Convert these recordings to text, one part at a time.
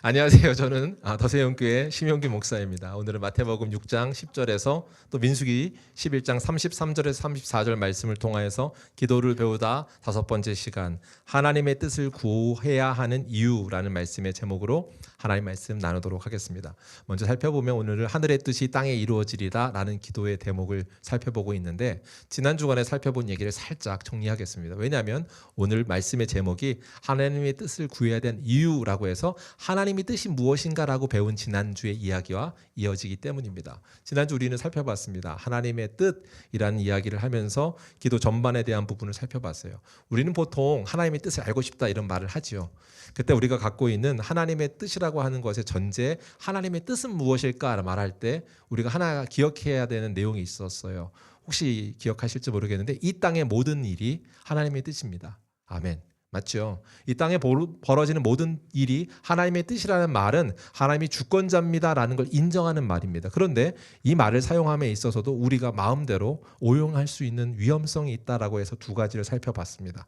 안녕하세요. 저는 더세영교회 심영규 목사입니다. 오늘은 마태복음 6장 10절에서 또 민수기 11장 33절에서 34절 말씀을 통하여서 기도를 배우다 다섯 번째 시간, 하나님의 뜻을 구해야 하는 이유라는 말씀의 제목으로 하나님 말씀 나누도록 하겠습니다. 먼저 살펴보면 오늘은 하늘의 뜻이 땅에 이루어지리라 라는 기도의 대목을 살펴보고 있는데, 지난 주간에 살펴본 얘기를 살짝 정리하겠습니다. 왜냐하면 오늘 말씀의 제목이 하나님의 뜻을 구해야 되는 이유라고 해서 하나님의 뜻이 무엇인가라고 배운 지난주의 이야기와 이어지기 때문입니다. 지난주 우리는 살펴봤습니다. 하나님의 뜻이라는 이야기를 하면서 기도 전반에 대한 부분을 살펴봤어요. 우리는 보통 하나님의 뜻을 알고 싶다 이런 말을 하지요. 그때 우리가 갖고 있는 하나님의 뜻이라고 하는 것의 전제, 하나님의 뜻은 무엇일까 말할 때 우리가 하나 기억해야 되는 내용이 있었어요. 혹시 기억하실지 모르겠는데 이 땅의 모든 일이 하나님의 뜻입니다. 아멘. 맞죠? 이 땅에 벌어지는 모든 일이 하나님의 뜻이라는 말은 하나님이 주권자입니다라는 걸 인정하는 말입니다. 그런데 이 말을 사용함에 있어서도 우리가 마음대로 오용할 수 있는 위험성이 있다라고 해서 두 가지를 살펴봤습니다.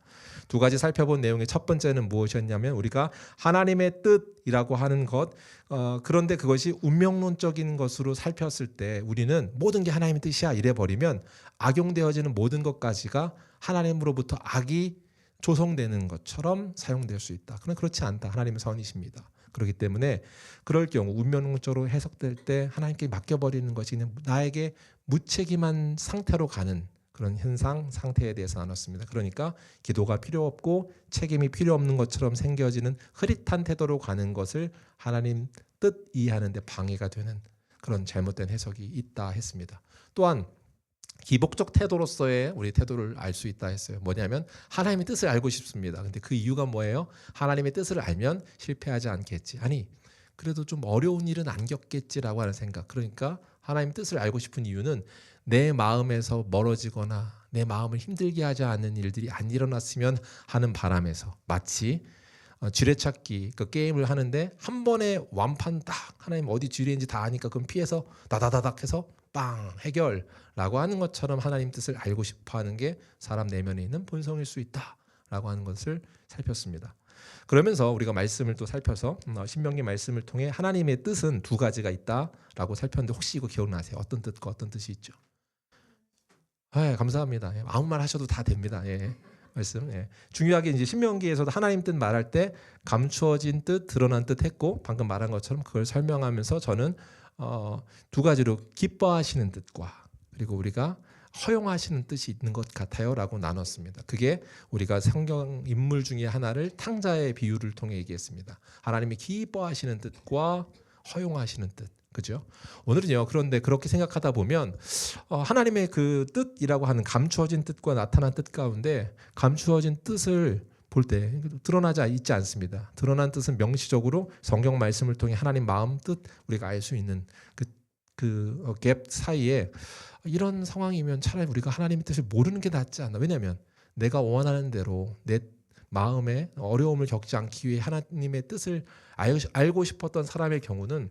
두 가지 살펴본 내용의 첫 번째는 무엇이었냐면, 우리가 하나님의 뜻이라고 하는 것, 그런데 그것이 운명론적인 것으로 살폈을 때 우리는 모든 게 하나님의 뜻이야 이래버리면 악용되어지는 모든 것까지가 하나님으로부터 악이 조성되는 것처럼 사용될 수 있다. 그러나 그렇지 않다. 하나님의 선이십니다. 그렇기 때문에 그럴 경우 운명론적으로 해석될 때 하나님께 맡겨버리는 것이 그냥 나에게 무책임한 상태로 가는 그런 현상, 상태에 대해서 나눴습니다. 그러니까 기도가 필요 없고 책임이 필요 없는 것처럼 생겨지는 흐릿한 태도로 가는 것을 하나님 뜻 이해하는 데 방해가 되는 그런 잘못된 해석이 있다 했습니다. 또한 기복적 태도로서의 우리 태도를 알 수 있다 했어요. 뭐냐면 하나님의 뜻을 알고 싶습니다. 근데 그 이유가 뭐예요? 하나님의 뜻을 알면 실패하지 않겠지. 아니, 그래도 좀 어려운 일은 안 겪겠지라고 하는 생각. 그러니까 하나님의 뜻을 알고 싶은 이유는 내 마음에서 멀어지거나 내 마음을 힘들게 하지 않는 일들이 안 일어났으면 하는 바람에서, 마치 지뢰찾기 그 게임을 하는데 한 번에 완판 딱 하나님 어디 지뢰인지 다 아니까 그럼 피해서 다다다닥 해서 빵 해결라고 하는 것처럼 하나님 뜻을 알고 싶어하는 게 사람 내면에 있는 본성일 수 있다라고 하는 것을 살폈습니다. 그러면서 우리가 말씀을 또 살펴서 신명기 말씀을 통해 하나님의 뜻은 두 가지가 있다라고 살폈는데, 혹시 이거 기억나세요? 어떤 뜻과 어떤 뜻이 있죠? 감사합니다. 아무 말 하셔도 다 됩니다. 말씀. 중요하게 이제 신명기에서도 하나님 뜻 말할 때 감추어진 뜻, 드러난 뜻 했고, 방금 말한 것처럼 그걸 설명하면서 저는 두 가지로 기뻐하시는 뜻과 그리고 우리가 허용하시는 뜻이 있는 것 같아요라고 나눴습니다. 그게 우리가 성경 인물 중에 하나를 탕자의 비유를 통해 얘기했습니다. 하나님이 기뻐하시는 뜻과 허용하시는 뜻. 그죠? 오늘은요. 그런데 그렇게 생각하다 보면 하나님의 그 뜻이라고 하는 감추어진 뜻과 나타난 뜻 가운데 감추어진 뜻을 볼 때 드러나지 있지 않습니다. 드러난 뜻은 명시적으로 성경 말씀을 통해 하나님 마음 뜻 우리가 알 수 있는 그 갭 사이에, 이런 상황이면 차라리 우리가 하나님의 뜻을 모르는 게 낫지 않나. 왜냐하면 내가 원하는 대로 내 마음에 어려움을 겪지 않기 위해 하나님의 뜻을 알고 싶었던 사람의 경우는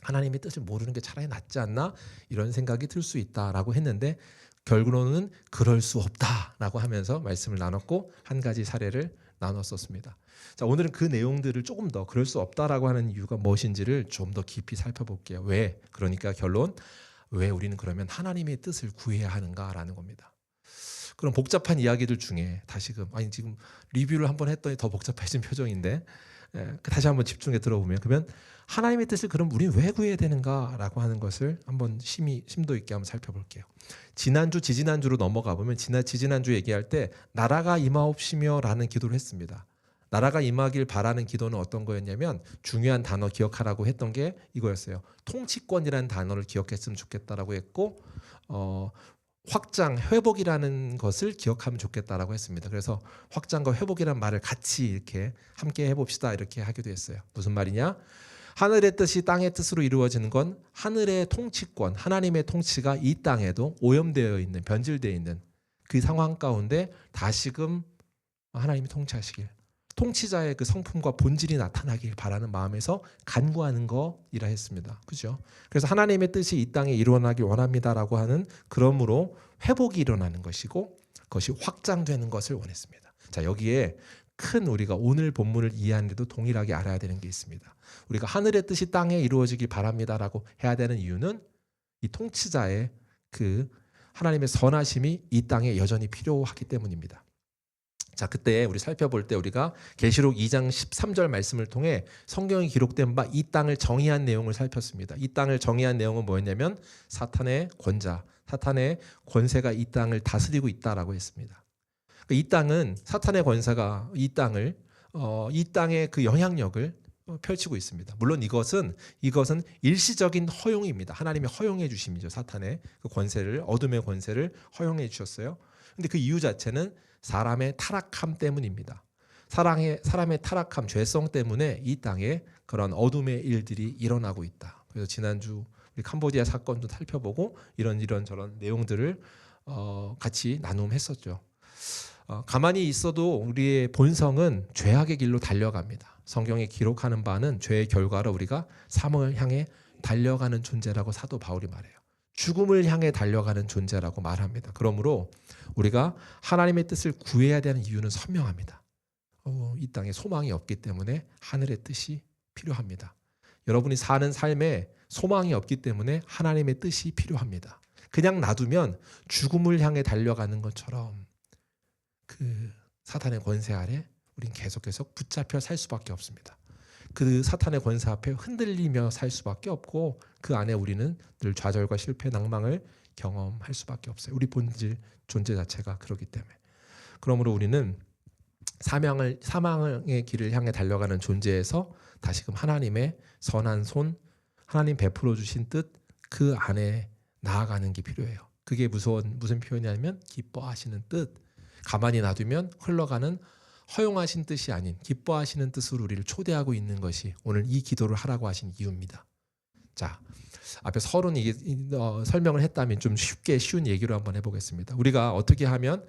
하나님의 뜻을 모르는 게 차라리 낫지 않나, 이런 생각이 들 수 있다라고 했는데, 결론은 그럴 수 없다라고 하면서 말씀을 나눴고 한 가지 사례를 나눴었습니다. 자, 오늘은 그 내용들을 조금 더 그럴 수 없다라고 하는 이유가 무엇인지를 좀 더 깊이 살펴볼게요. 왜? 그러니까 결론, 왜 우리는 그러면 하나님의 뜻을 구해야 하는가라는 겁니다. 그럼 복잡한 이야기들 중에 지금 리뷰를 한번 했더니 더 복잡해진 표정인데, 다시 한번 집중해 들어보면, 그러면 하나님의 뜻을 그럼 우리는 왜 구해야 되는가라고 하는 것을 한번 심도 있게 한번 살펴볼게요. 지난주, 지지난주로 넘어가 보면 지지난주 얘기할 때 나라가 임하옵시며라는 기도를 했습니다. 나라가 임하길 바라는 기도는 어떤 거였냐면, 중요한 단어 기억하라고 했던 게 이거였어요. 통치권이라는 단어를 기억했으면 좋겠다라고 했고, 확장, 회복이라는 것을 기억하면 좋겠다라고 했습니다. 그래서 확장과 회복이라는 말을 같이 이렇게 함께 해봅시다 이렇게 하기도 했어요. 무슨 말이냐? 하늘의 뜻이 땅의 뜻으로 이루어지는 건 하늘의 통치권, 하나님의 통치가 이 땅에도 오염되어 있는, 변질되어 있는 그 상황 가운데 다시금 하나님이 통치하시길, 통치자의 그 성품과 본질이 나타나길 바라는 마음에서 간구하는 거이라 했습니다. 그죠? 그래서 하나님의 뜻이 이 땅에 일어나길 원합니다라고 하는, 그러므로 회복이 일어나는 것이고 그것이 확장되는 것을 원했습니다. 자, 여기에 큰 우리가 오늘 본문을 이해하는데도 동일하게 알아야 되는 게 있습니다. 우리가 하늘의 뜻이 땅에 이루어지길 바랍니다라고 해야 되는 이유는 이 통치자의 그 하나님의 선하심이 이 땅에 여전히 필요하기 때문입니다. 자, 그때 우리 살펴볼 때 우리가 계시록 2장 13절 말씀을 통해 성경에 기록된 바 이 땅을 정의한 내용을 살폈습니다. 이 땅을 정의한 내용은 뭐였냐면 사탄의 권자, 사탄의 권세가 이 땅을 다스리고 있다라고 했습니다. 이 땅은 사탄의 권세가 이 땅의 그 영향력을 펼치고 있습니다. 물론 이것은 일시적인 허용입니다. 하나님이 허용해 주심이죠. 사탄의 그 권세를, 어둠의 권세를 허용해 주셨어요. 근데 그 이유 자체는 사람의 타락함 때문입니다. 사람의 타락함, 죄성 때문에 이 땅에 그런 어둠의 일들이 일어나고 있다. 그래서 지난주 우리 캄보디아 사건도 살펴보고 이런 저런 내용들을 같이 나눔했었죠. 가만히 있어도 우리의 본성은 죄악의 길로 달려갑니다. 성경에 기록하는 바는 죄의 결과로 우리가 사망을 향해 달려가는 존재라고 사도 바울이 말해요. 죽음을 향해 달려가는 존재라고 말합니다. 그러므로 우리가 하나님의 뜻을 구해야 되는 이유는 선명합니다. 이 땅에 소망이 없기 때문에 하늘의 뜻이 필요합니다. 여러분이 사는 삶에 소망이 없기 때문에 하나님의 뜻이 필요합니다. 그냥 놔두면 죽음을 향해 달려가는 것처럼 그 사탄의 권세 아래 우린 계속해서 붙잡혀 살 수밖에 없습니다. 그 사탄의 권세 앞에 흔들리며 살 수밖에 없고 그 안에 우리는 늘 좌절과 실패, 낭망을 경험할 수밖에 없어요. 우리 본질, 존재 자체가 그렇기 때문에. 그러므로 우리는 사망의 길을 향해 달려가는 존재에서 다시금 하나님의 선한 손, 하나님 베풀어 주신 뜻, 그 안에 나아가는 게 필요해요. 그게 무슨 표현이냐면 기뻐하시는 뜻. 가만히 놔두면 흘러가는 허용하신 뜻이 아닌 기뻐하시는 뜻으로 우리를 초대하고 있는 것이 오늘 이 기도를 하라고 하신 이유입니다. 자, 앞에 서론 설명을 했다면 좀 쉬운 얘기로 한번 해보겠습니다. 우리가 어떻게 하면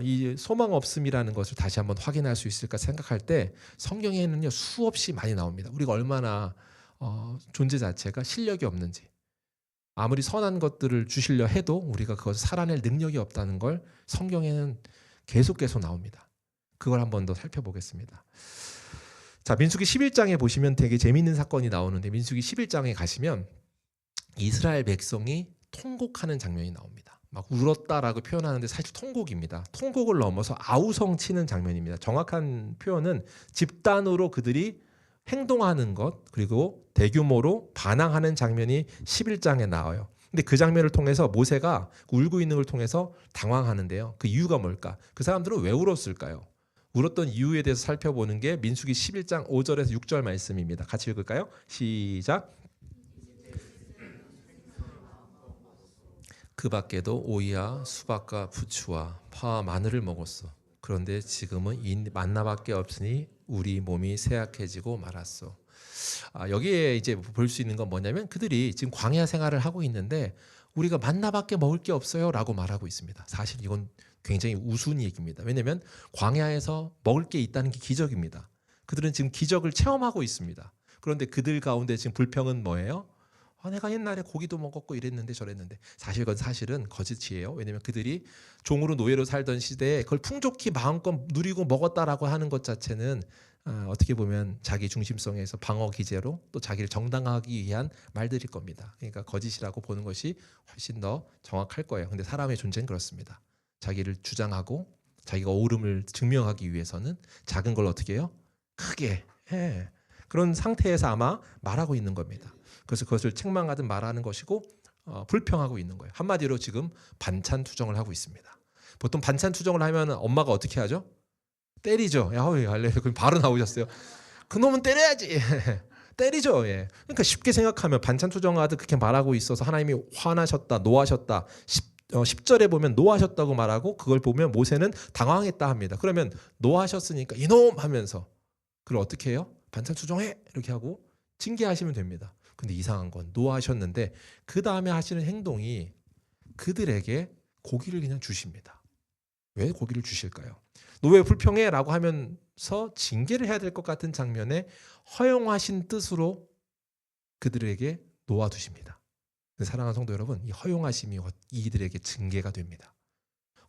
이 소망 없음이라는 것을 다시 한번 확인할 수 있을까 생각할 때 성경에는요 수없이 많이 나옵니다. 우리가 얼마나 존재 자체가 실력이 없는지, 아무리 선한 것들을 주시려 해도 우리가 그것을 살아낼 능력이 없다는 걸 성경에는 계속 나옵니다. 그걸 한 번 더 살펴보겠습니다. 자, 민수기 11장에 보시면 되게 재미있는 사건이 나오는데 민수기 11장에 가시면 이스라엘 백성이 통곡하는 장면이 나옵니다. 막 울었다라고 표현하는데 사실 통곡입니다. 통곡을 넘어서 아우성 치는 장면입니다. 정확한 표현은 집단으로 그들이 행동하는 것 그리고 대규모로 반항하는 장면이 11장에 나와요. 근데 그 장면을 통해서 모세가 울고 있는 걸 통해서 당황하는데요. 그 이유가 뭘까? 그 사람들은 왜 울었을까요? 울었던 이유에 대해서 살펴보는 게 민수기 11장 5절에서 6절 말씀입니다. 같이 읽을까요? 시작. 그 밖에도 오이와 수박과 부추와 파와 마늘을 먹었어. 그런데 지금은 이 만나밖에 없으니 우리 몸이 쇠약해지고 말았어. 여기에 이제 볼 수 있는 건 뭐냐면 그들이 지금 광야 생활을 하고 있는데 우리가 만나밖에 먹을 게 없어요라고 말하고 있습니다. 사실 이건 굉장히 우스운 얘기입니다. 왜냐하면 광야에서 먹을 게 있다는 게 기적입니다. 그들은 지금 기적을 체험하고 있습니다. 그런데 그들 가운데 지금 불평은 뭐예요? 내가 옛날에 고기도 먹었고 이랬는데 저랬는데 사실은 거짓이에요. 왜냐하면 그들이 종으로 노예로 살던 시대에 그걸 풍족히 마음껏 누리고 먹었다라고 하는 것 자체는 어떻게 보면 자기 중심성에서 방어 기제로 또 자기를 정당화하기 위한 말들일 겁니다. 그러니까 거짓이라고 보는 것이 훨씬 더 정확할 거예요. 근데 사람의 존재는 그렇습니다. 자기를 주장하고 자기가 옳음을 증명하기 위해서는 작은 걸 어떻게 해요? 크게 해. 그런 상태에서 아마 말하고 있는 겁니다. 그래서 그것을 책망하듯 말하는 것이고 불평하고 있는 거예요. 한마디로 지금 반찬 투정을 하고 있습니다. 보통 반찬 투정을 하면 엄마가 어떻게 하죠? 때리죠. 그럼 바로 나오셨어요. 그놈은 때려야지. 때리죠. 예. 그러니까 쉽게 생각하면 반찬 투정하듯 그렇게 말하고 있어서 하나님이 화나셨다, 노하셨다. 10절에 보면 노하셨다고 말하고 그걸 보면 모세는 당황했다 합니다. 그러면 노하셨으니까 이놈 하면서 그걸 어떻게 해요? 반찬 투정해 이렇게 하고 징계하시면 됩니다. 근데 이상한 건 노하셨는데 그 다음에 하시는 행동이 그들에게 고기를 그냥 주십니다. 왜 고기를 주실까요? 너 왜 불평해? 라고 하면서 징계를 해야 될 것 같은 장면에 허용하신 뜻으로 그들에게 놓아두십니다. 사랑하는 성도 여러분, 이 허용하심이 이들에게 징계가 됩니다.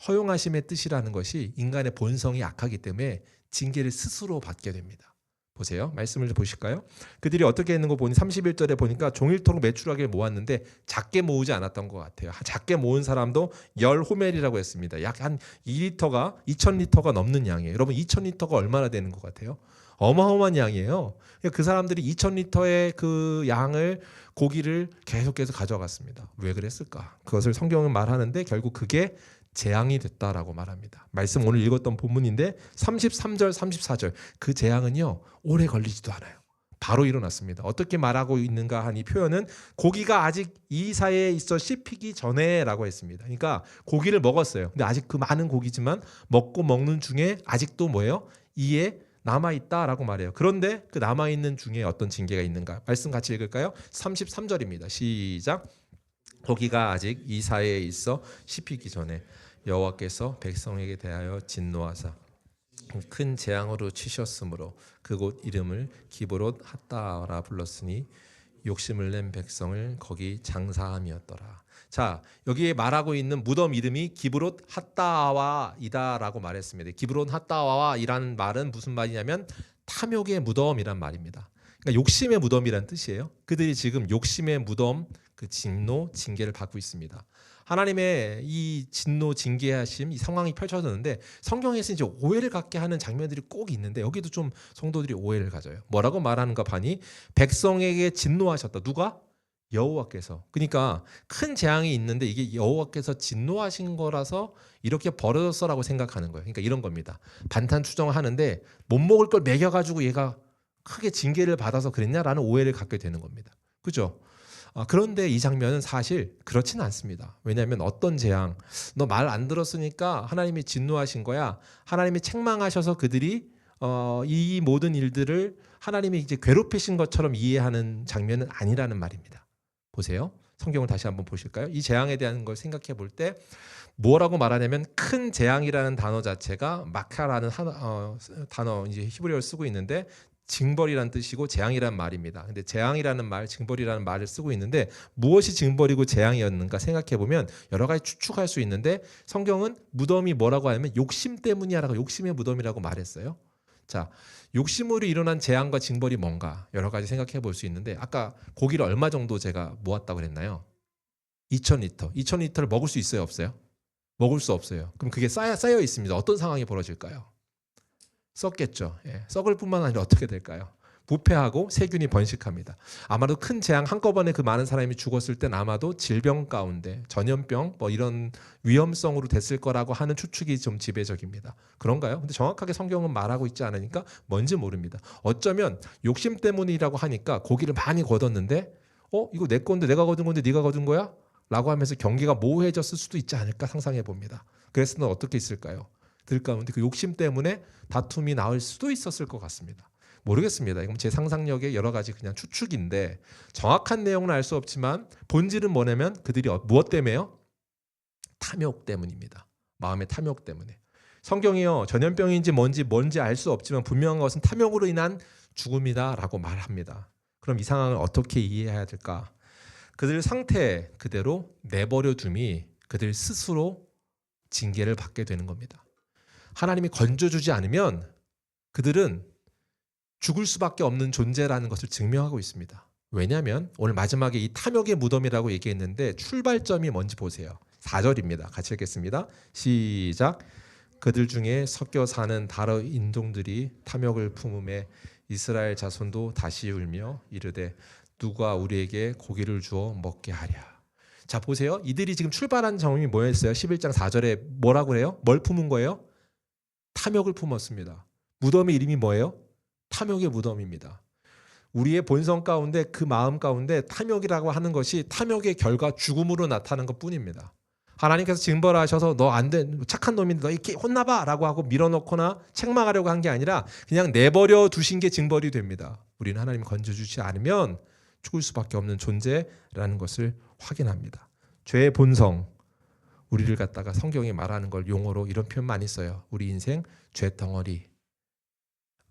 허용하심의 뜻이라는 것이 인간의 본성이 악하기 때문에 징계를 스스로 받게 됩니다. 보세요. 말씀을 보실까요? 그들이 어떻게 했는 거 보니 31절에 보니까 종일토록 메추라기를 모았는데 작게 모으지 않았던 것 같아요. 작게 모은 사람도 10호멜이라고 했습니다. 약 한 2리터가 2000리터가 넘는 양이에요. 여러분 2000리터가 얼마나 되는 것 같아요? 어마어마한 양이에요. 그 사람들이 2000리터의 그 양을 고기를 계속해서 가져갔습니다. 왜 그랬을까? 그것을 성경은 말하는데 결국 그게 재앙이 됐다라고 말합니다. 말씀 오늘 읽었던 본문인데 33절 34절 그 재앙은요 오래 걸리지도 않아요. 바로 일어났습니다. 어떻게 말하고 있는가 한 이 표현은 고기가 아직 이 사이에 있어 씹히기 전에 라고 했습니다. 그러니까 고기를 먹었어요. 근데 아직 그 많은 고기지만 먹고 먹는 중에 아직도 뭐예요? 이에 남아있다라고 말해요. 그런데 그 남아있는 중에 어떤 징계가 있는가? 말씀 같이 읽을까요? 33절입니다. 시작. 고기가 아직 이 사이에 있어 씹히기 전에 여호와께서 백성에게 대하여 진노하사 큰 재앙으로 치셨으므로 그곳 이름을 기브롯 핫다라 불렀으니 욕심을 낸 백성을 거기 장사함이었더라. 자, 여기에 말하고 있는 무덤 이름이 기브롯 핫다와이다라고 말했습니다. 기브롯 핫다와이라는 말은 무슨 말이냐면 탐욕의 무덤이란 말입니다. 그러니까 욕심의 무덤이란 뜻이에요. 그들이 지금 욕심의 무덤, 그 진노, 징계를 받고 있습니다. 하나님의 이 진노, 징계하심, 이 상황이 펼쳐졌는데 성경에서 이제 오해를 갖게 하는 장면들이 꼭 있는데 여기도 좀 성도들이 오해를 가져요. 뭐라고 말하는가 하니 백성에게 진노하셨다. 누가? 여호와께서. 그러니까 큰 재앙이 있는데 이게 여호와께서 진노하신 거라서 이렇게 벌어졌어라고 생각하는 거예요. 그러니까 이런 겁니다. 반탄 추정을 하는데 못 먹을 걸 먹여가지고 얘가 크게 징계를 받아서 그랬냐라는 오해를 갖게 되는 겁니다. 그죠? 그런데 이 장면은 사실 그렇지는 않습니다. 왜냐하면 어떤 재앙, 너 말 안 들었으니까 하나님이 진노하신 거야. 하나님이 책망하셔서 그들이 이 모든 일들을 하나님이 이제 괴롭히신 것처럼 이해하는 장면은 아니라는 말입니다. 보세요. 성경을 다시 한번 보실까요? 이 재앙에 대한 걸 생각해 볼 때 뭐라고 말하냐면 큰 재앙이라는 단어 자체가 마카라는 단어 이제 히브리어를 쓰고 있는데 징벌이라는 뜻이고 재앙이라는 말입니다. 근데 재앙이라는 말, 징벌이라는 말을 쓰고 있는데 무엇이 징벌이고 재앙이었는가 생각해 보면 여러 가지 추측할 수 있는데 성경은 무덤이 뭐라고 하냐면 욕심 때문이야라고 욕심의 무덤이라고 말했어요. 자, 욕심으로 일어난 재앙과 징벌이 뭔가 여러 가지 생각해 볼 수 있는데 아까 고기를 얼마 정도 제가 모았다고 그랬나요? 2000리터. 2000리터를 먹을 수 있어요, 없어요? 먹을 수 없어요. 그럼 그게 쌓여 있습니다. 어떤 상황이 벌어질까요? 썩겠죠. 예, 썩을 뿐만 아니라 어떻게 될까요? 부패하고 세균이 번식합니다. 아마도 큰 재앙 한꺼번에 그 많은 사람이 죽었을 땐 아마도 질병 가운데 전염병 뭐 이런 위험성으로 됐을 거라고 하는 추측이 좀 지배적입니다. 그런가요? 근데 정확하게 성경은 말하고 있지 않으니까 뭔지 모릅니다. 어쩌면 욕심 때문이라고 하니까 고기를 많이 거뒀는데 이거 내 건데 내가 거둔 건데 네가 거둔 거야? 라고 하면서 경계가 모호해졌을 수도 있지 않을까 상상해 봅니다. 그래서 어떻게 있을까요? 들 가운데 그 욕심 때문에 다툼이 나올 수도 있었을 것 같습니다. 모르겠습니다. 이건 제 상상력의 여러 가지 그냥 추측인데 정확한 내용은 알 수 없지만 본질은 뭐냐면 그들이 무엇 때문에요? 탐욕 때문입니다. 마음의 탐욕 때문에. 성경이요 전염병인지 뭔지 알 수 없지만 분명한 것은 탐욕으로 인한 죽음이다라고 말합니다. 그럼 이 상황을 어떻게 이해해야 될까? 그들 상태 그대로 내버려 둠이 그들 스스로 징계를 받게 되는 겁니다. 하나님이 건져주지 않으면 그들은 죽을 수밖에 없는 존재라는 것을 증명하고 있습니다. 왜냐하면 오늘 마지막에 이 탐욕의 무덤이라고 얘기했는데 출발점이 뭔지 보세요. 4절입니다. 같이 읽겠습니다. 시작. 그들 중에 섞여 사는 다른 인종들이 탐욕을 품음에 이스라엘 자손도 다시 울며 이르되 누가 우리에게 고기를 주어 먹게 하랴. 자 보세요. 이들이 지금 출발한 점이 뭐였어요? 11장 4절에 뭐라고 해요? 뭘 품은 거예요? 탐욕을 품었습니다. 무덤의 이름이 뭐예요? 탐욕의 무덤입니다. 우리의 본성 가운데 그 마음 가운데 탐욕이라고 하는 것이 탐욕의 결과 죽음으로 나타나는 것뿐입니다. 하나님께서 징벌하셔서 너 안 돼, 착한 놈인데 너 이렇게 혼나봐 라고 하고 밀어넣거나 책망하려고 한 게 아니라 그냥 내버려 두신 게 징벌이 됩니다. 우리는 하나님이 건져주지 않으면 죽을 수밖에 없는 존재라는 것을 확인합니다. 죄의 본성, 우리를 갖다가 성경이 말하는 걸 용어로 이런 표현 많이 써요. 우리 인생 죄덩어리.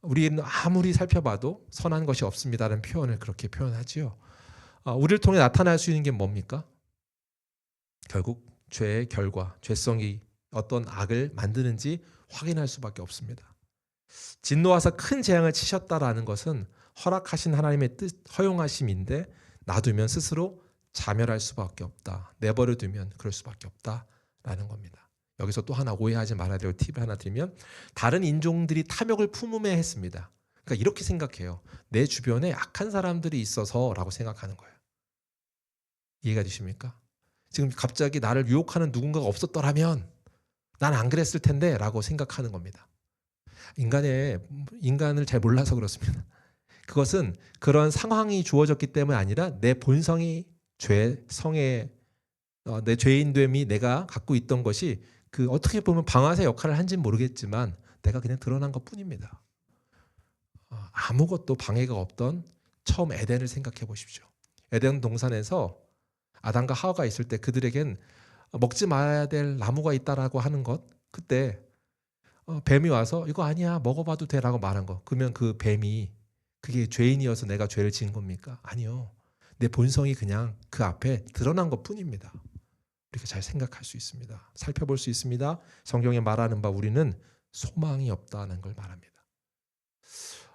우리는 아무리 살펴봐도 선한 것이 없습니다라는 표현을 그렇게 표현하지요. 우리를 통해 나타날 수 있는 게 뭡니까? 결국 죄의 결과, 죄성이 어떤 악을 만드는지 확인할 수밖에 없습니다. 진노하사 큰 재앙을 치셨다라는 것은 허락하신 하나님의 뜻, 허용하심인데 놔두면 스스로 자멸할 수밖에 없다. 내버려 두면 그럴 수밖에 없다라는 겁니다. 여기서 또 하나 오해하지 말아야 될 팁 하나 드리면 다른 인종들이 탐욕을 품음해 했습니다. 그러니까 이렇게 생각해요. 내 주변에 악한 사람들이 있어서라고 생각하는 거예요. 이해가 되십니까? 지금 갑자기 나를 유혹하는 누군가가 없었더라면 난 안 그랬을 텐데 라고 생각하는 겁니다. 인간을 잘 몰라서 그렇습니다. 그것은 그런 상황이 주어졌기 때문이 아니라 내 본성이 내 죄인됨이 내가 갖고 있던 것이 그 어떻게 보면 방아쇠 역할을 한지는 모르겠지만 내가 그냥 드러난 것 뿐입니다. 아무것도 방해가 없던 처음 에덴을 생각해 보십시오. 에덴 동산에서 아담과 하와가 있을 때 그들에겐 먹지 말아야 될 나무가 있다라고 하는 것, 그때 뱀이 와서 이거 아니야 먹어봐도 돼라고 말한 거, 그러면 그 뱀이 그게 죄인이어서 내가 죄를 지은 겁니까? 아니요. 내 본성이 그냥 그 앞에 드러난 것 뿐입니다. 우리가 잘 생각할 수 있습니다. 살펴볼 수 있습니다. 성경에 말하는 바 우리는 소망이 없다는 걸 말합니다.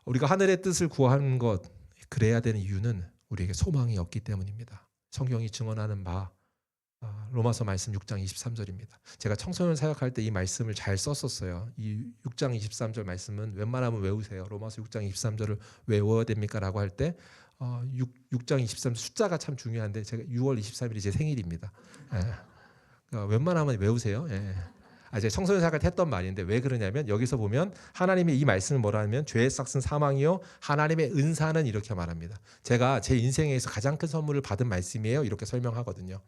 우리가 하늘의 뜻을 구하는 것, 그래야 되는 이유는 우리에게 소망이 없기 때문입니다. 성경이 증언하는 바 로마서 말씀 6장 23절입니다. 제가 청소년 사역할 때 이 말씀을 잘 썼었어요. 이 6장 23절 말씀은 웬만하면 외우세요. 로마서 6장 23절을 외워야 됩니까? 라고 할 때 6장 23절 숫자가 참 중요한데 제가 6월 23일이 제 생일입니다. 그러니까 웬만하면 외우세요. 제가 청소년 사역할 때 했던 말인데 왜 그러냐면 여기서 보면 하나님의 이 말씀을 뭐라 하면 죄의 싹은 사망이요 하나님의 은사는 이렇게 말합니다. 제가 제 인생에서 가장 큰 선물을 받은 말씀이에요. 이렇게 설명하거든요.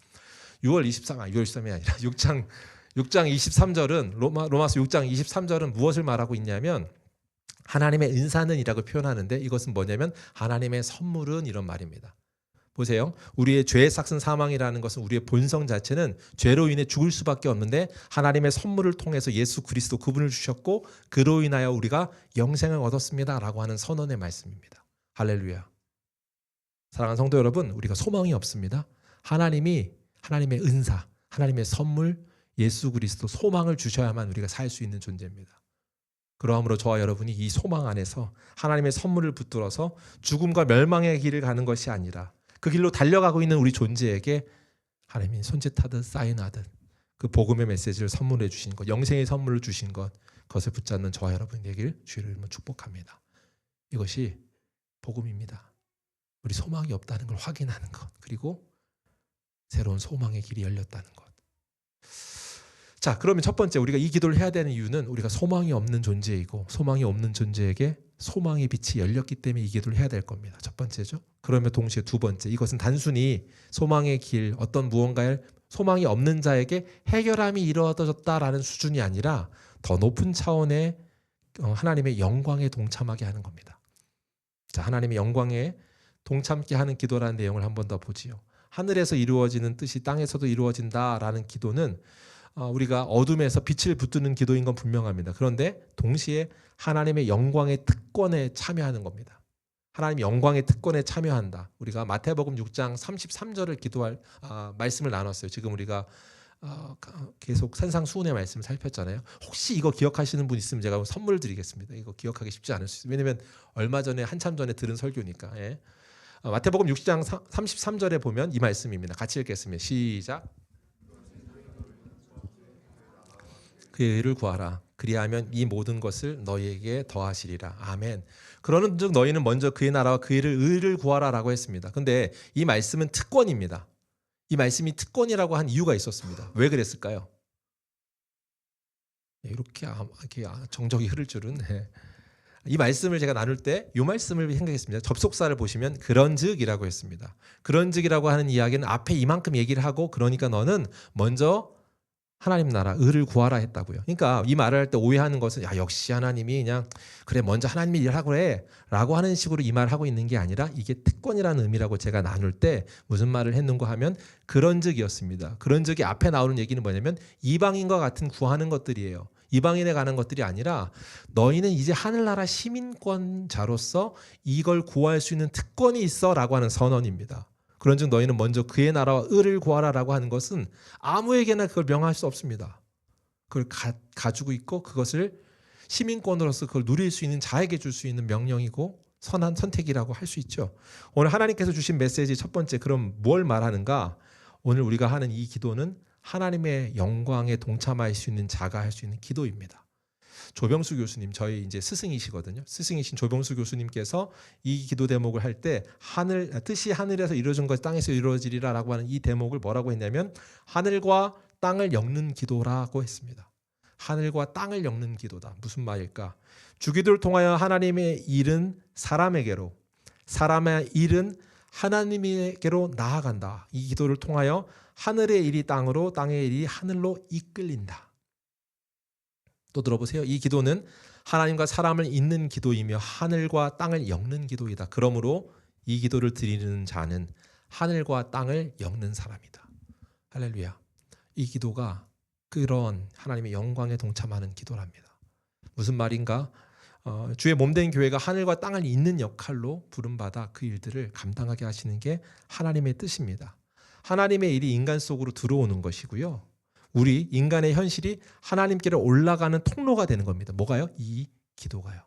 6월 23일이 아니라 6장 23절은 로마서 6장 23절은 무엇을 말하고 있냐면 하나님의 은사는 이라고 표현하는데 이것은 뭐냐면 하나님의 선물은 이런 말입니다. 보세요. 우리의 죄의 삭은 사망이라는 것은 우리의 본성 자체는 죄로 인해 죽을 수밖에 없는데 하나님의 선물을 통해서 예수 그리스도 그분을 주셨고 그로 인하여 우리가 영생을 얻었습니다 라고 하는 선언의 말씀입니다. 할렐루야. 사랑하는 성도 여러분, 우리가 소망이 없습니다. 하나님의 은사, 하나님의 선물, 예수 그리스도 소망을 주셔야만 우리가 살 수 있는 존재입니다. 그러므로 저와 여러분이 이 소망 안에서 하나님의 선물을 붙들어서 죽음과 멸망의 길을 가는 것이 아니라 그 길로 달려가고 있는 우리 존재에게 하나님이 손짓하듯 사인하듯 그 복음의 메시지를 선물해 주신 것, 영생의 선물을 주신 것, 그것을 붙잡는 저와 여러분 되길 주의 이름으로 축복합니다. 이것이 복음입니다. 우리 소망이 없다는 걸 확인하는 것, 그리고 새로운 소망의 길이 열렸다는 것. 자, 그러면 첫 번째 우리가 이 기도를 해야 되는 이유는 우리가 소망이 없는 존재이고 소망이 없는 존재에게 소망의 빛이 열렸기 때문에 이 기도를 해야 될 겁니다. 첫 번째죠. 그러면 동시에 두 번째, 이것은 단순히 소망의 길, 어떤 무언가에 소망이 없는 자에게 해결함이 이루어졌다라는 수준이 아니라 더 높은 차원의 하나님의 영광에 동참하게 하는 겁니다. 자, 하나님의 영광에 동참케 하는 기도라는 내용을 한 번 더 보지요. 하늘에서 이루어지는 뜻이 땅에서도 이루어진다라는 기도는 우리가 어둠에서 빛을 붙드는 기도인 건 분명합니다. 그런데 동시에 하나님의 영광의 특권에 참여하는 겁니다. 하나님의 영광의 특권에 참여한다. 우리가 마태복음 6장 33절을 기도할 말씀을 나눴어요. 지금 우리가 계속 산상수훈의 말씀을 살폈잖아요. 혹시 이거 기억하시는 분 있으면 제가 선물 드리겠습니다. 이거 기억하기 쉽지 않을 수 있어요. 왜냐하면 얼마 전에 한참 전에 들은 설교니까. 예. 마태복음 6장 33절에 보면 이 말씀입니다. 같이 읽겠습니다. 시작. 그의 의를 구하라. 그리하면 이 모든 것을 너희에게 더하시리라. 아멘. 그러는 즉 너희는 먼저 그의 나라와 그의 의를 구하라라고 했습니다. 근데 이 말씀은 특권입니다. 이 말씀이 특권이라고 한 이유가 있었습니다. 왜 그랬을까요? 이렇게 정적이 흐를 줄은. 이 말씀을 제가 나눌 때 이 말씀을 생각했습니다. 접속사를 보시면 그런즉이라고 했습니다. 그런즉이라고 하는 이야기는 앞에 이만큼 얘기를 하고 그러니까 너는 먼저 하나님 나라 의를 구하라 했다고요. 그러니까 이 말을 할 때 오해하는 것은 역시 하나님이 그냥 그래 먼저 하나님이 일하고 그래 라고 하는 식으로 이 말을 하고 있는 게 아니라 이게 특권이라는 의미라고 제가 나눌 때 무슨 말을 했는가 하면 그런즉이었습니다. 그런즉이 앞에 나오는 얘기는 뭐냐면 이방인과 같은 구하는 것들이에요. 이방인에 관한 것들이 아니라 너희는 이제 하늘나라 시민권자로서 이걸 구할 수 있는 특권이 있어 라고 하는 선언입니다. 그런즉 너희는 먼저 그의 나라와 의를 구하라라고 하는 것은 아무에게나 그걸 명할 수 없습니다. 그걸 가지고 있고 그것을 시민권으로서 그걸 누릴 수 있는 자에게 줄 수 있는 명령이고 선한 선택이라고 할 수 있죠. 오늘 하나님께서 주신 메시지 첫 번째, 그럼 뭘 말하는가? 오늘 우리가 하는 이 기도는 하나님의 영광에 동참할 수 있는 자가 할 수 있는 기도입니다. 조병수 교수님, 저희 이제 스승이시거든요. 스승이신 조병수 교수님께서 이 기도 대목을 할 때 뜻이 하늘에서 이루어진 것이 땅에서 이루어지리라라고 하는 이 대목을 뭐라고 했냐면 하늘과 땅을 엮는 기도라고 했습니다. 하늘과 땅을 엮는 기도다. 무슨 말일까? 주기도를 통하여 하나님의 일은 사람에게로, 사람의 일은 하나님에게로 나아간다. 이 기도를 통하여 하늘의 일이 땅으로, 땅의 일이 하늘로 이끌린다. 또 들어보세요. 이 기도는 하나님과 사람을 잇는 기도이며 하늘과 땅을 엮는 기도이다. 그러므로 이 기도를 드리는 자는 하늘과 땅을 엮는 사람이다. 할렐루야. 이 기도가 그런 하나님의 영광에 동참하는 기도랍니다. 무슨 말인가? 주의 몸된 교회가 하늘과 땅을 잇는 역할로 부름받아 그 일들을 감당하게 하시는 게 하나님의 뜻입니다. 하나님의 일이 인간 속으로 들어오는 것이고요. 우리 인간의 현실이 하나님께로 올라가는 통로가 되는 겁니다. 뭐가요? 이 기도가요.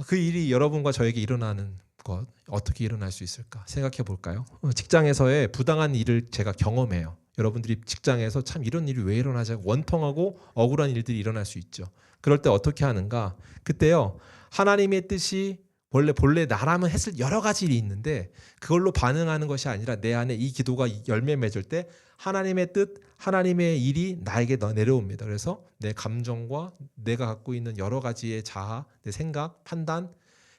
그 일이 여러분과 저에게 일어나는 것, 어떻게 일어날 수 있을까 생각해 볼까요? 직장에서의 부당한 일을 제가 경험해요. 여러분들이 직장에서 참 이런 일이 왜 일어나지? 원통하고 억울한 일들이 일어날 수 있죠. 그럴 때 어떻게 하는가? 그때요, 하나님의 뜻이 본래 나라면 했을 여러 가지 일이 있는데 그걸로 반응하는 것이 아니라 내 안에 이 기도가 열매 맺을 때 하나님의 뜻, 하나님의 일이 나에게 내려옵니다. 그래서 내 감정과 내가 갖고 있는 여러 가지의 자아, 내 생각, 판단,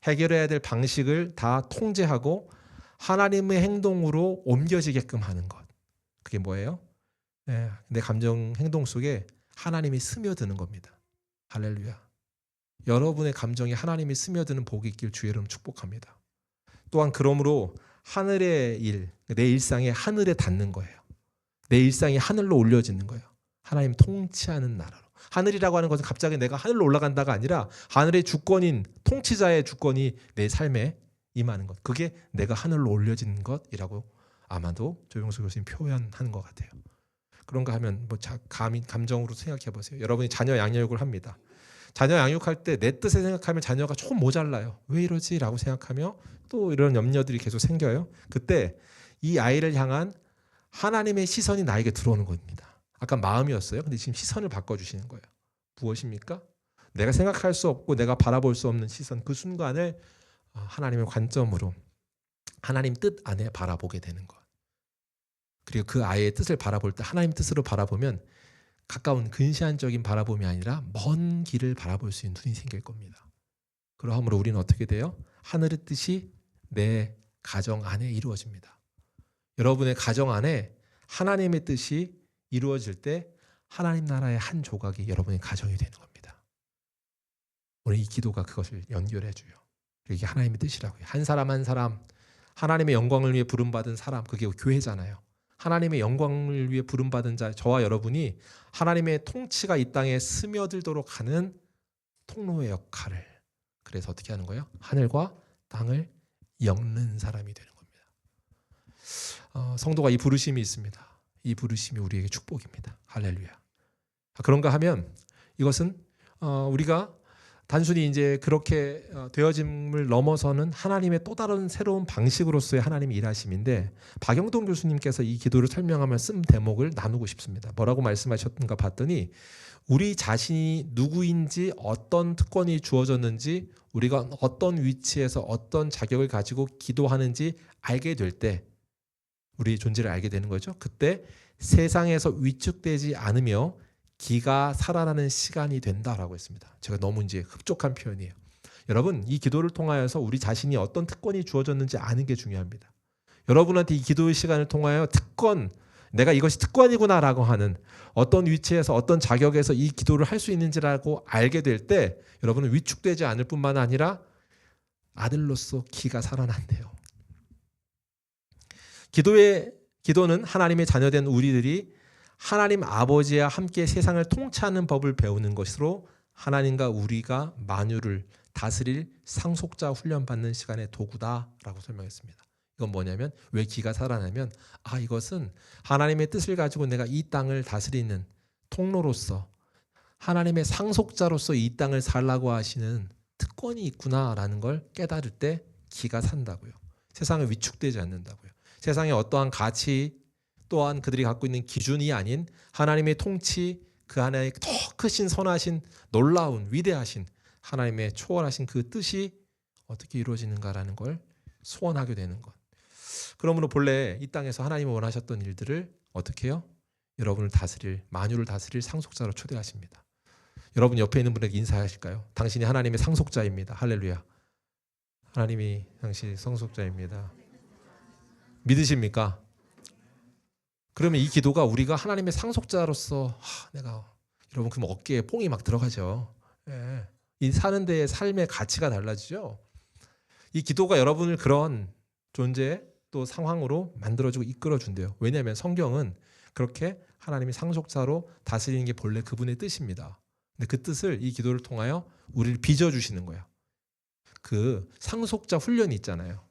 해결해야 될 방식을 다 통제하고 하나님의 행동으로 옮겨지게끔 하는 것. 그게 뭐예요? 내 감정, 행동 속에 하나님이 스며드는 겁니다. 할렐루야. 여러분의 감정에 하나님이 스며드는 복이 있길 주의 이름으로 축복합니다. 또한 그러므로 하늘의 일, 내 일상에 하늘에 닿는 거예요. 내 일상이 하늘로 올려지는 거예요. 하나님 통치하는 나라로. 하늘이라고 하는 것은 갑자기 내가 하늘로 올라간다가 아니라 하늘의 주권인 통치자의 주권이 내 삶에 임하는 것. 그게 내가 하늘로 올려지는 것이라고 아마도 조병수 교수님 표현하는 것 같아요. 그런가 하면 감정으로 생각해 보세요. 여러분이 자녀 양육을 합니다. 자녀 양육할 때 내 뜻에 생각하면 자녀가 조금 모자라요. 왜 이러지? 라고 생각하며 또 이런 염려들이 계속 생겨요. 그때 이 아이를 향한 하나님의 시선이 나에게 들어오는 겁니다. 아까 마음이었어요. 근데 지금 시선을 바꿔주시는 거예요. 무엇입니까? 내가 생각할 수 없고 내가 바라볼 수 없는 시선, 그 순간을 하나님의 관점으로 하나님 뜻 안에 바라보게 되는 것. 그리고 그 아이의 뜻을 바라볼 때 하나님 뜻으로 바라보면 가까운 근시안적인 바라봄이 아니라 먼 길을 바라볼 수 있는 눈이 생길 겁니다. 그러므로 우리는 어떻게 돼요? 하늘의 뜻이 내 가정 안에 이루어집니다. 여러분의 가정 안에 하나님의 뜻이 이루어질 때 하나님 나라의 한 조각이 여러분의 가정이 되는 겁니다. 오늘 이 기도가 그것을 연결해 줘요. 이게 하나님의 뜻이라고요. 한 사람 한 사람 하나님의 영광을 위해 부름받은 사람, 그게 교회잖아요. 하나님의 영광을 위해 부름받은 자, 저와 여러분이 하나님의 통치가 이 땅에 스며들도록 하는 통로의 역할을, 그래서 어떻게 하는 거예요? 하늘과 땅을 엮는 사람이 되는 겁니다. 성도가 이 부르심이 있습니다. 이 부르심이 우리에게 축복입니다. 할렐루야. 그런가 하면 이것은 우리가 단순히 이제 그렇게 되어짐을 넘어서는 하나님의 또 다른 새로운 방식으로서의 하나님의 일하심인데, 박영동 교수님께서 이 기도를 설명하며 쓴 대목을 나누고 싶습니다. 뭐라고 말씀하셨던가 봤더니 우리 자신이 누구인지, 어떤 특권이 주어졌는지, 우리가 어떤 위치에서 어떤 자격을 가지고 기도하는지 알게 될 때, 우리 존재를 알게 되는 거죠. 그때 세상에서 위축되지 않으며 기가 살아나는 시간이 된다라고 했습니다. 제가 너무 이제 흡족한 표현이에요. 여러분, 이 기도를 통하여서 우리 자신이 어떤 특권이 주어졌는지 아는 게 중요합니다. 여러분한테 이 기도의 시간을 통하여 내가 이것이 특권이구나라고 하는 어떤 위치에서 어떤 자격에서 이 기도를 할 수 있는지라고 알게 될 때 여러분은 위축되지 않을 뿐만 아니라 아들로서 기가 살아난대요. 기도는 하나님의 자녀된 우리들이 하나님 아버지와 함께 세상을 통치하는 법을 배우는 것으로 하나님과 우리가 만유를 다스릴 상속자 훈련받는 시간의 도구다라고 설명했습니다. 이건 뭐냐면, 왜 기가 살아나면 이것은 하나님의 뜻을 가지고 내가 이 땅을 다스리는 통로로서 하나님의 상속자로서 이 땅을 살라고 하시는 특권이 있구나라는 걸 깨달을 때 기가 산다고요. 세상에 위축되지 않는다고요. 세상의 어떠한 가치 또한 그들이 갖고 있는 기준이 아닌 하나님의 통치, 그 하나의 더 크신 선하신 놀라운 위대하신 하나님의 초월하신 그 뜻이 어떻게 이루어지는가라는 걸 소원하게 되는 것. 그러므로 본래 이 땅에서 하나님이 원하셨던 일들을 어떻게 해요? 여러분을 다스릴, 만유를 다스릴 상속자로 초대하십니다. 여러분 옆에 있는 분에게 인사하실까요? 당신이 하나님의 상속자입니다. 할렐루야. 하나님이 당신의 상속자입니다. 믿으십니까? 그러면 이 기도가 우리가 하나님의 상속자로서 여러분 그럼 어깨에 뽕이 막 들어가죠. 예. 이 사는 데의 삶의 가치가 달라지죠. 이 기도가 여러분을 그런 존재 또 상황으로 만들어주고 이끌어준대요. 왜냐하면 성경은 그렇게 하나님의 상속자로 다스리는 게 본래 그분의 뜻입니다. 근데 그 뜻을 이 기도를 통하여 우리를 빚어주시는 거예요. 그 상속자 훈련이 있잖아요.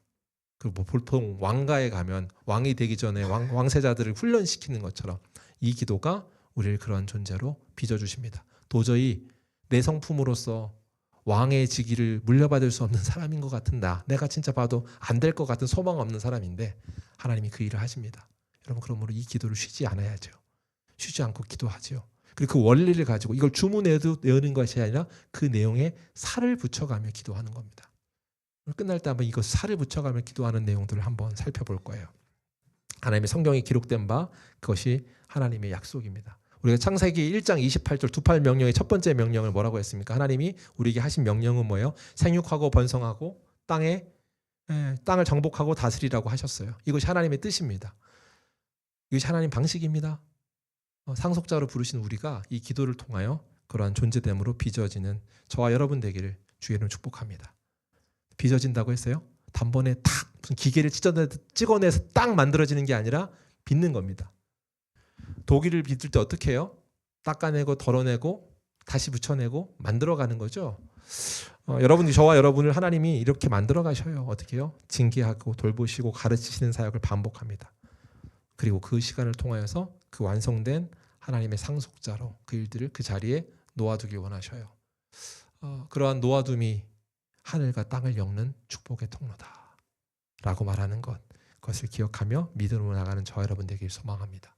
그 뭐 보통 왕가에 가면 왕이 되기 전에 왕세자들을 훈련시키는 것처럼 이 기도가 우리를 그런 존재로 빚어주십니다. 도저히 내 성품으로서 왕의 직위를 물려받을 수 없는 사람인 것 같은 내가 진짜 봐도 안 될 것 같은 소망 없는 사람인데 하나님이 그 일을 하십니다. 여러분 그러므로 이 기도를 쉬지 않아야죠. 쉬지 않고 기도하죠. 그리고 그 원리를 가지고 이걸 주문외우는 것이 아니라 그 내용에 살을 붙여가며 기도하는 겁니다. 끝날 때 한번 이거 살을 붙여가며 기도하는 내용들을 한번 살펴볼 거예요. 하나님의 성경에 기록된 바 그것이 하나님의 약속입니다. 우리가 창세기 1장 28절 두팔 명령의 첫 번째 명령을 뭐라고 했습니까? 하나님이 우리에게 하신 명령은 뭐예요? 생육하고 번성하고 땅을 정복하고 다스리라고 하셨어요. 이것이 하나님의 뜻입니다. 이것이 하나님 방식입니다. 상속자로 부르신 우리가 이 기도를 통하여 그러한 존재됨으로 빚어지는 저와 여러분 되기를 주의 이름으로 축복합니다. 빚어진다고 했어요? 단번에 탁 무슨 기계를 찍어내서 딱 만들어지는 게 아니라 빚는 겁니다. 도기를 빚을 때 어떻게 해요? 닦아내고 덜어내고 다시 붙여내고 만들어가는 거죠. 저와 여러분을 하나님이 이렇게 만들어 가셔요. 어떻게 해요? 징계하고 돌보시고 가르치시는 사역을 반복합니다. 그리고 그 시간을 통하여서 그 완성된 하나님의 상속자로 그 일들을 그 자리에 놓아두길 원하셔요. 그러한 놓아둠이 하늘과 땅을 엮는 축복의 통로다 라고 말하는 그것을 기억하며 믿음으로 나가는 저와 여러분 되길 소망합니다.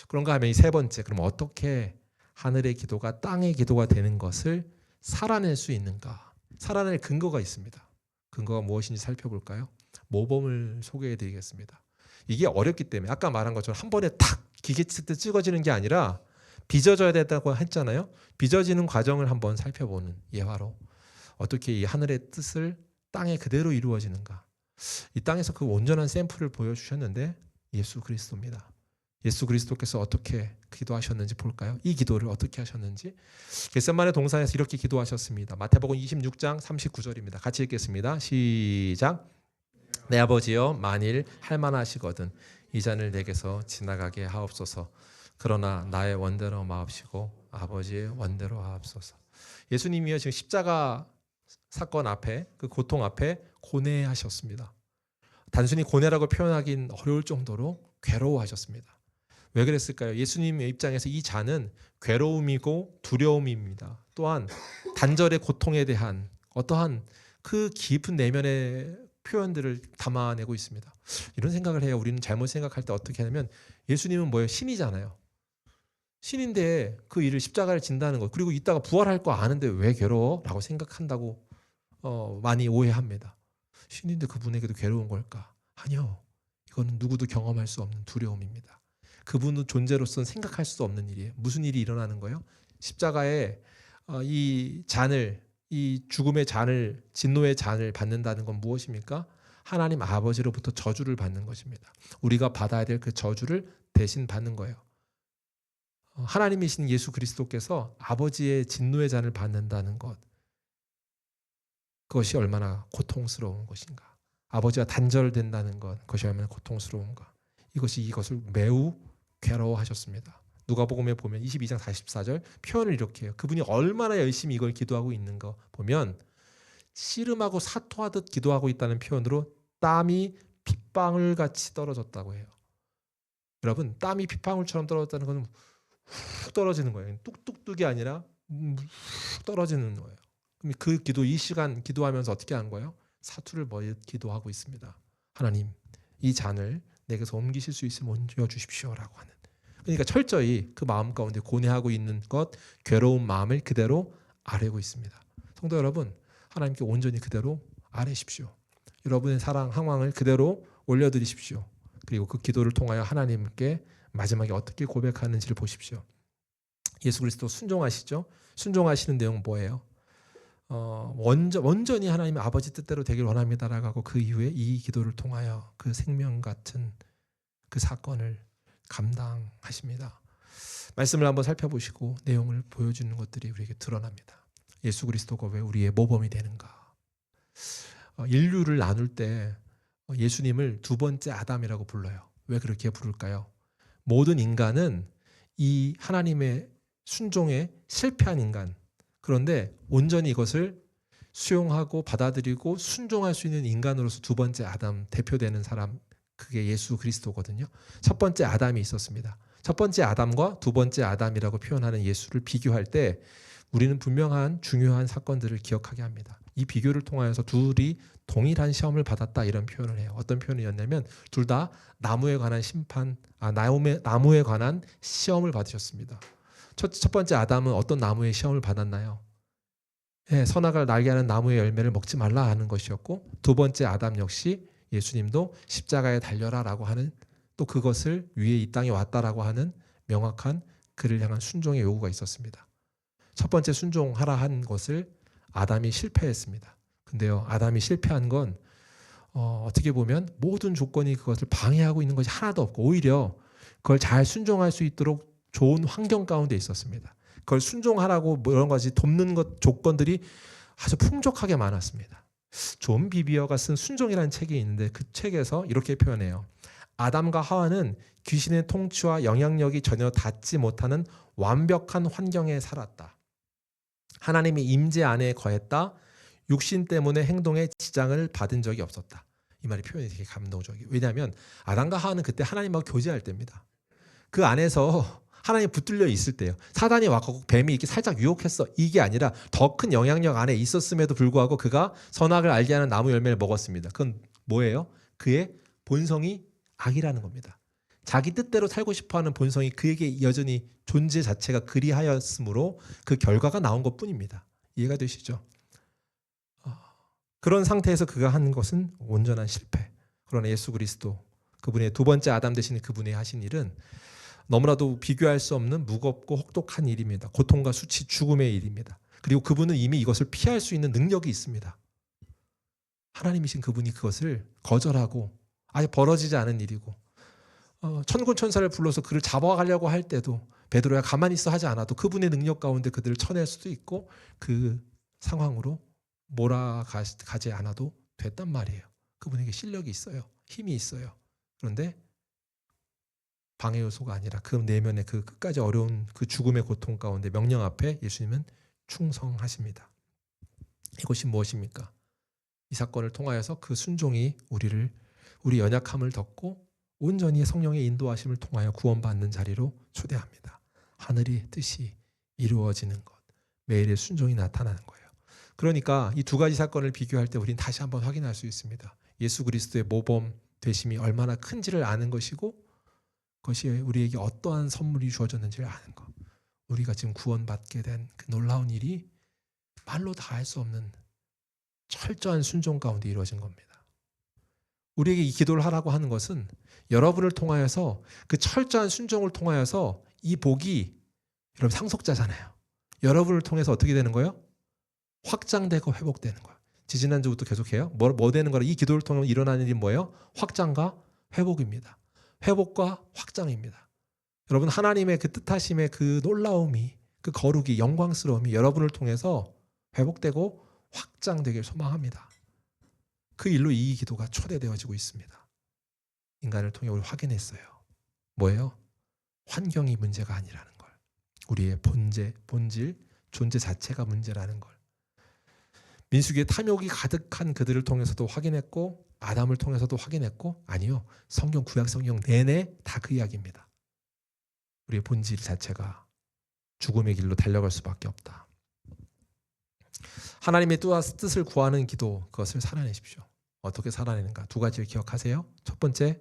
그런가 하면 이 세 번째, 그럼 어떻게 하늘의 기도가 땅의 기도가 되는 것을 살아낼 수 있는가? 살아낼 근거가 있습니다. 근거가 무엇인지 살펴볼까요? 모범을 소개해 드리겠습니다. 이게 어렵기 때문에 아까 말한 것처럼 한 번에 탁 기계치듯 찍어지는 게 아니라 빚어져야 된다고 했잖아요. 빚어지는 과정을 한번 살펴보는 예화로 어떻게 이 하늘의 뜻을 땅에 그대로 이루어지는가. 이 땅에서 그 온전한 샘플을 보여주셨는데 예수 그리스도입니다. 예수 그리스도께서 어떻게 기도하셨는지 볼까요? 이 기도를 어떻게 하셨는지. 겟세마네 동산에서 이렇게 기도하셨습니다. 마태복음 26장 39절입니다. 같이 읽겠습니다. 시작. 내 아버지여 만일 할만하시거든 이 잔을 내게서 지나가게 하옵소서. 그러나 나의 원대로 마옵시고 아버지의 원대로 하옵소서. 예수님이요 지금 십자가 사건 앞에 그 고통 앞에 고뇌하셨습니다. 단순히 고뇌라고 표현하긴 어려울 정도로 괴로워하셨습니다. 왜 그랬을까요? 예수님의 입장에서 이 잔은 괴로움이고 두려움입니다. 또한 단절의 고통에 대한 어떠한 그 깊은 내면의 표현들을 담아내고 있습니다. 이런 생각을 해요. 우리는 잘못 생각할 때 어떻게 하냐면 예수님은 뭐예요? 신이잖아요. 신인데 그 일을 십자가를 진다는 것 그리고 이따가 부활할 거 아는데 왜 괴로워? 라고 생각한다고 많이 오해합니다. 신인데 그분에게도 괴로운 걸까? 아니요. 이거는 누구도 경험할 수 없는 두려움입니다. 그분의 존재로서는 생각할 수 없는 일이에요. 무슨 일이 일어나는 거예요? 십자가에 이 잔을 이 죽음의 잔을 진노의 잔을 받는다는 건 무엇입니까? 하나님 아버지로부터 저주를 받는 것입니다. 우리가 받아야 될 그 저주를 대신 받는 거예요. 하나님이신 예수 그리스도께서 아버지의 진노의 잔을 받는다는 것 그것이 얼마나 고통스러운 것인가. 아버지와 단절된다는 것 그것이 얼마나 고통스러운가. 이것을 매우 괴로워하셨습니다. 누가복음에 보면 22장 44절 표현을 이렇게 해요. 그분이 얼마나 열심히 이걸 기도하고 있는 거 보면 씨름하고 사토하듯 기도하고 있다는 표현으로 땀이 핏방울같이 떨어졌다고 해요. 여러분 땀이 핏방울처럼 떨어졌다는 건 훅 떨어지는 거예요. 뚝뚝뚝이 아니라 떨어지는 거예요. 그럼 그 기도 이 시간 기도하면서 어떻게 하는 거예요? 사투를 기도하고 있습니다. 하나님, 이 잔을 내게서 옮기실 수 있으면 옮겨 주십시오라고 하는. 그러니까 철저히 그 마음 가운데 고뇌하고 있는 것, 괴로운 마음을 그대로 아뢰고 있습니다. 성도 여러분, 하나님께 온전히 그대로 아뢰십시오. 여러분의 사랑, 상황을 그대로 올려드리십시오. 그리고 그 기도를 통하여 하나님께 마지막에 어떻게 고백하는지를 보십시오. 예수 그리스도 순종하시죠? 순종하시는 내용 뭐예요? 온전히 하나님의 아버지 뜻대로 되길 원합니다라고 하고 그 이후에 이 기도를 통하여 그 생명 같은 그 사건을 감당하십니다. 말씀을 한번 살펴보시고 내용을 보여주는 것들이 우리에게 드러납니다. 예수 그리스도가 왜 우리의 모범이 되는가? 인류를 나눌 때 예수님을 두 번째 아담이라고 불러요. 왜 그렇게 부를까요? 모든 인간은 이 하나님의 순종에 실패한 인간, 그런데 온전히 이것을 수용하고 받아들이고 순종할 수 있는 인간으로서 두 번째 아담, 대표되는 사람, 그게 예수 그리스도거든요. 첫 번째 아담이 있었습니다. 첫 번째 아담과 두 번째 아담이라고 표현하는 예수를 비교할 때 우리는 분명한 중요한 사건들을 기억하게 합니다. 이 비교를 통하여서 둘이 동일한 시험을 받았다 이런 표현을 해요. 어떤 표현이었냐면 둘 다 나무에 관한 나무에 관한 시험을 받으셨습니다. 첫 번째 아담은 어떤 나무의 시험을 받았나요? 선악을 알게 하는 나무의 열매를 먹지 말라 하는 것이었고, 두 번째 아담 역시 예수님도 십자가에 달려라라고 하는, 또 그것을 위에 이 땅에 왔다라고 하는 명확한 그를 향한 순종의 요구가 있었습니다. 첫 번째 순종하라 한 것을 아담이 실패했습니다. 근데요, 아담이 실패한 건 어떻게 보면 모든 조건이 그것을 방해하고 있는 것이 하나도 없고 오히려 그걸 잘 순종할 수 있도록 좋은 환경 가운데 있었습니다. 그걸 순종하라고 이런 것이 돕는 것 조건들이 아주 풍족하게 많았습니다. 존 비비어가 쓴 순종이라는 책이 있는데 그 책에서 이렇게 표현해요. 아담과 하와는 귀신의 통치와 영향력이 전혀 닿지 못하는 완벽한 환경에 살았다. 하나님의 임재 안에 거했다. 육신 때문에 행동에 지장을 받은 적이 없었다. 이 말이 표현이 되게 감동적이에요. 왜냐하면 아담과 하와는 그때 하나님하고 교제할 때입니다. 그 안에서 하나님 붙들려 있을 때요. 사단이 와서 뱀이 이렇게 살짝 유혹했어. 이게 아니라 더 큰 영향력 안에 있었음에도 불구하고 그가 선악을 알게 하는 나무 열매를 먹었습니다. 그건 뭐예요? 그의 본성이 악이라는 겁니다. 자기 뜻대로 살고 싶어하는 본성이 그에게 여전히 존재 자체가 그리하였으므로 그 결과가 나온 것뿐입니다. 이해가 되시죠? 그런 상태에서 그가 한 것은 온전한 실패. 그러나 예수 그리스도, 그분의 두 번째 아담 되시는 그분의 하신 일은 너무나도 비교할 수 없는 무겁고 혹독한 일입니다. 고통과 수치, 죽음의 일입니다. 그리고 그분은 이미 이것을 피할 수 있는 능력이 있습니다. 하나님이신 그분이 그것을 거절하고 아예 벌어지지 않은 일이고, 천군천사를 불러서 그를 잡아가려고 할 때도 베드로야 가만히 있어 하지 않아도 그분의 능력 가운데 그들을 쳐낼 수도 있고 그 상황으로 몰아가지 않아도 됐단 말이에요. 그분에게 실력이 있어요. 힘이 있어요. 그런데 방해 요소가 아니라 그 내면의 그 끝까지 어려운 그 죽음의 고통 가운데 명령 앞에 예수님은 충성하십니다. 이것이 무엇입니까? 이 사건을 통하여서 그 순종이 우리 연약함을 덮고 온전히 성령의 인도하심을 통하여 구원받는 자리로 초대합니다. 하늘의 뜻이 이루어지는 것, 매일의 순종이 나타나는 거예요. 그러니까 이 두 가지 사건을 비교할 때 우리는 다시 한번 확인할 수 있습니다. 예수 그리스도의 모범 되심이 얼마나 큰지를 아는 것이고 그것이 우리에게 어떠한 선물이 주어졌는지를 아는 것. 우리가 지금 구원받게 된 그 놀라운 일이 말로 다 할 수 없는 철저한 순종 가운데 이루어진 겁니다. 우리에게 이 기도를 하라고 하는 것은 여러분을 통하여서 그 철저한 순종을 통하여서 이 복이 여러분 상속자잖아요. 여러분을 통해서 어떻게 되는 거예요? 확장되고 회복되는 거예요. 지지난주부터 계속해요. 뭐 되는 거라 이 기도를 통해 일어나는 일이 뭐예요? 확장과 회복입니다. 회복과 확장입니다. 여러분 하나님의 그 뜻하심의 그 놀라움이 그 거룩이 영광스러움이 여러분을 통해서 회복되고 확장되길 소망합니다. 그 일로 이 기도가 초대되어지고 있습니다. 인간을 통해 우리 확인했어요. 뭐예요? 환경이 문제가 아니라는 걸. 우리의 본질, 존재 자체가 문제라는 걸. 민수기의 탐욕이 가득한 그들을 통해서도 확인했고 아담을 통해서도 확인했고 아니요. 성경 구약 성경 내내 다 그 이야기입니다. 우리의 본질 자체가 죽음의 길로 달려갈 수밖에 없다. 하나님의 뜻을 구하는 기도, 그것을 살아내십시오. 어떻게 살아내는가? 두 가지를 기억하세요. 첫 번째,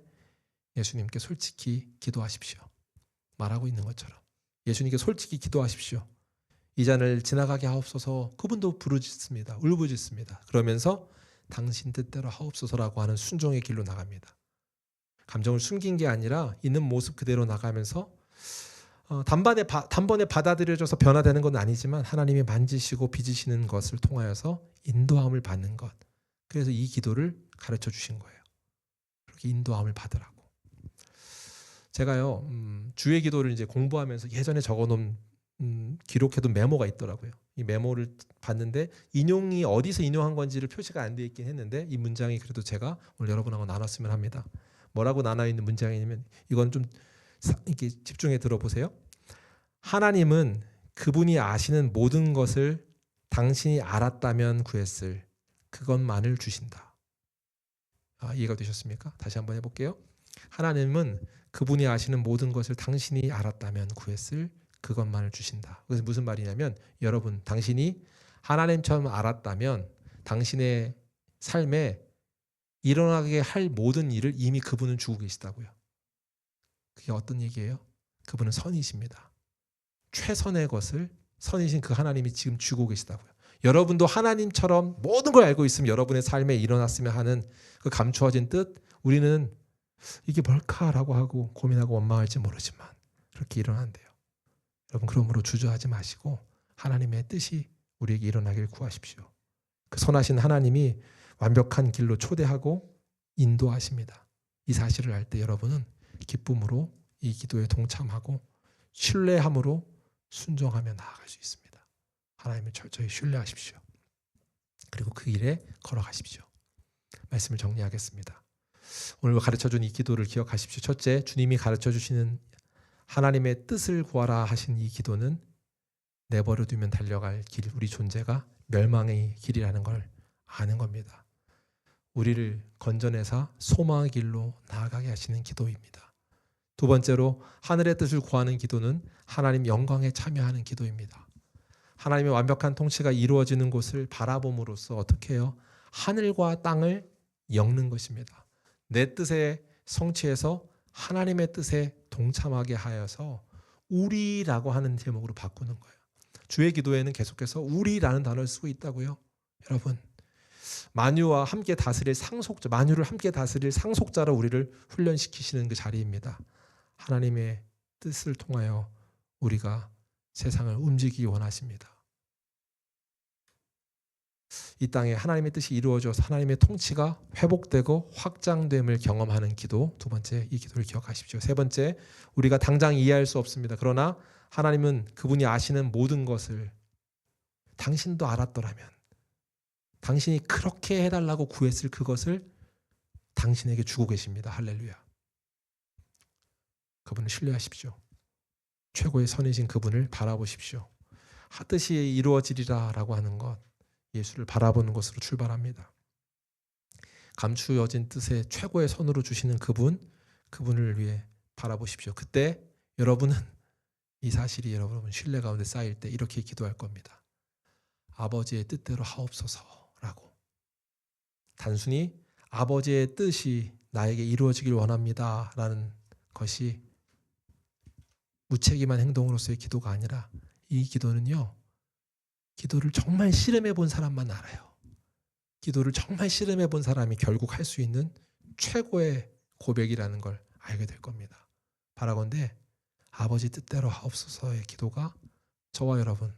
예수님께 솔직히 기도하십시오. 말하고 있는 것처럼 예수님께 솔직히 기도하십시오. 이 잔을 지나가게 하옵소서. 그분도 부르짖습니다. 울부짖습니다. 그러면서 당신 뜻대로 하옵소서라고 하는 순종의 길로 나갑니다. 감정을 숨긴 게 아니라 있는 모습 그대로 나가면서 단번에 받아들여져서 변화되는 건 아니지만 하나님이 만지시고 빚으시는 것을 통하여서 인도함을 받는 것. 그래서 이 기도를 가르쳐 주신 거예요. 그렇게 인도함을 받으라고. 제가요 주의 기도를 이제 공부하면서 예전에 적어놓은 기록해둔 메모가 있더라고요. 이 메모를 봤는데 인용이 어디서 인용한 건지를 표시가 안 되어 있긴 했는데 이 문장이 그래도 제가 오늘 여러분하고 나눴으면 합니다. 뭐라고 나눠 있는 문장이냐면 이건 좀 이렇게 집중해 들어보세요. 하나님은 그분이 아시는 모든 것을 당신이 알았다면 구했을 그것만을 주신다. 이해가 되셨습니까? 다시 한번 해볼게요. 하나님은 그분이 아시는 모든 것을 당신이 알았다면 구했을 그것만을 주신다. 그래서 무슨 말이냐면 여러분 당신이 하나님처럼 알았다면 당신의 삶에 일어나게 할 모든 일을 이미 그분은 주고 계시다고요. 그게 어떤 얘기예요? 그분은 선이십니다. 최선의 것을 선이신 그 하나님이 지금 주고 계시다고요. 여러분도 하나님처럼 모든 걸 알고 있으면 여러분의 삶에 일어났으면 하는 그 감추어진 뜻, 우리는 이게 뭘까라고 하고 고민하고 원망할지 모르지만 그렇게 일어난대요. 여러분 그러므로 주저하지 마시고 하나님의 뜻이 우리에게 일어나길 구하십시오. 그 선하신 하나님이 완벽한 길로 초대하고 인도하십니다. 이 사실을 알 때 여러분은 기쁨으로 이 기도에 동참하고 신뢰함으로 순종하며 나아갈 수 있습니다. 하나님을 철저히 신뢰하십시오. 그리고 그 일에 걸어가십시오. 말씀을 정리하겠습니다. 오늘 가르쳐준 이 기도를 기억하십시오. 첫째, 주님이 가르쳐주시는 하나님의 뜻을 구하라 하신 이 기도는 내버려 두면 달려갈 길, 우리 존재가 멸망의 길이라는 걸 아는 겁니다. 우리를 건져내사 소망의 길로 나아가게 하시는 기도입니다. 두 번째로 하늘의 뜻을 구하는 기도는 하나님 영광에 참여하는 기도입니다. 하나님의 완벽한 통치가 이루어지는 곳을 바라봄으로써 어떻게 해요? 하늘과 땅을 엮는 것입니다. 내 뜻에 성취해서 하나님의 뜻에 동참하게 하여서 우리라고 하는 제목으로 바꾸는 거예요. 주의 기도에는 계속해서 우리라는 단어를 쓰고 있다고요. 여러분 만유와 함께 다스릴 상속자, 만유를 함께 다스릴 상속자로 우리를 훈련시키시는 그 자리입니다. 하나님의 뜻을 통하여 우리가 세상을 움직이기 원하십니다. 이 땅에 하나님의 뜻이 이루어져서 하나님의 통치가 회복되고 확장됨을 경험하는 기도, 두 번째 이 기도를 기억하십시오. 세 번째, 우리가 당장 이해할 수 없습니다. 그러나 하나님은 그분이 아시는 모든 것을 당신도 알았더라면 당신이 그렇게 해달라고 구했을 그것을 당신에게 주고 계십니다. 할렐루야. 그분을 신뢰하십시오. 최고의 선이신 그분을 바라보십시오. 뜻이 이루어지리라 라고 하는 것, 예수를 바라보는 것으로 출발합니다. 감추어진 뜻의 최고의 선으로 주시는 그분을 위해 바라보십시오. 그때 여러분은 이 사실이 여러분 신뢰 가운데 쌓일 때 이렇게 기도할 겁니다. 아버지의 뜻대로 하옵소서라고. 단순히 아버지의 뜻이 나에게 이루어지길 원합니다 라는 것이 무책임한 행동으로서의 기도가 아니라 이 기도는요, 기도를 정말 실험해 본 사람만 알아요. 기도를 정말 실험해 본 사람이 결국 할 수 있는 최고의 고백이라는 걸 알게 될 겁니다. 바라건대 아버지 뜻대로 하옵소서의 기도가 저와 여러분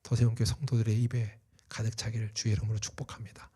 더세움교회 성도들의 입에 가득 차기를 주의 이름으로 축복합니다.